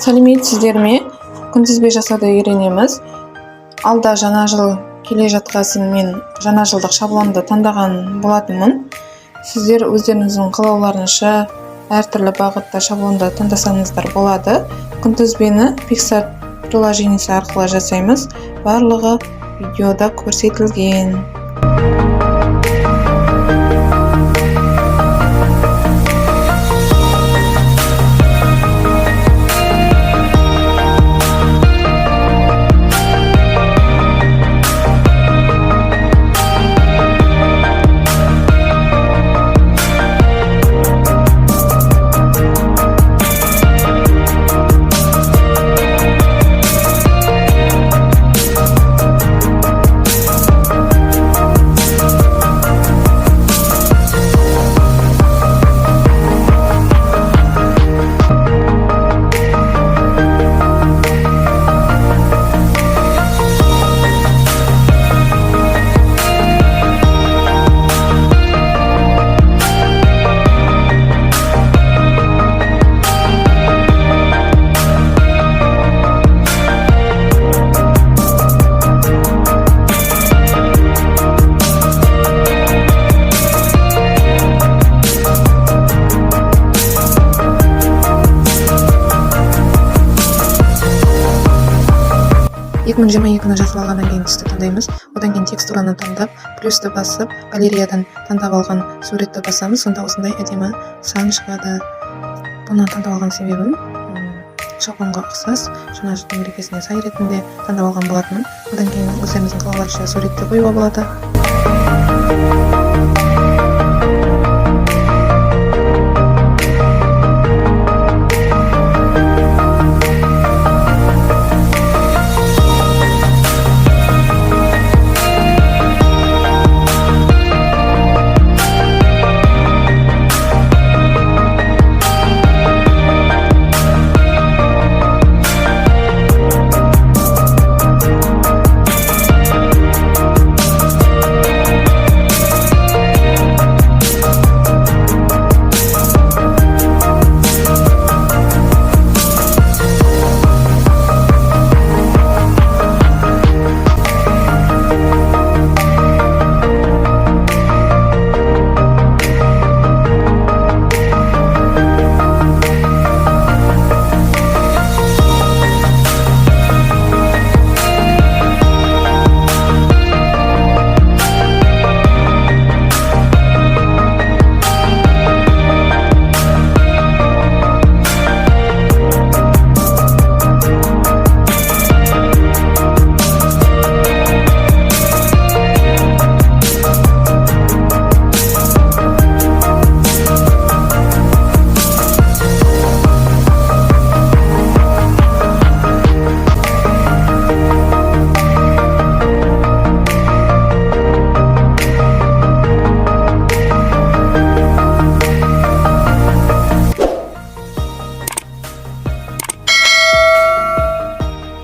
Сәлеметсіздер ме? Күнтізбе жасауды үйренеміз. Алда жаңа жыл келе жатқасын мен жаңа жылдық шаблонды таңдаған болатынмын. Сіздер өздеріңіздің қалауларынша әртүрлі бағытта шаблонды таңдасаңыздар болады. Күнтізбені Pixar приложениесі арқылы жасаймыз. Барлығы видеода көрсетілген. Екі 2022 жазып алғаннан кейін түсті таңдаймыз. Одан кейін текстураны таңдап, плюсті басып, галереядан таңдап алған суретті басамыз. Сонда осындай әдемі сан шығады. Бұны таңдап алған себебім шаблонға ұқсас, жаңа жылдың мерекесіне сай ретінде таңдап алған болатынмын. Одан кейін өздеріңіздің қалауларынша суретті қоюға болады.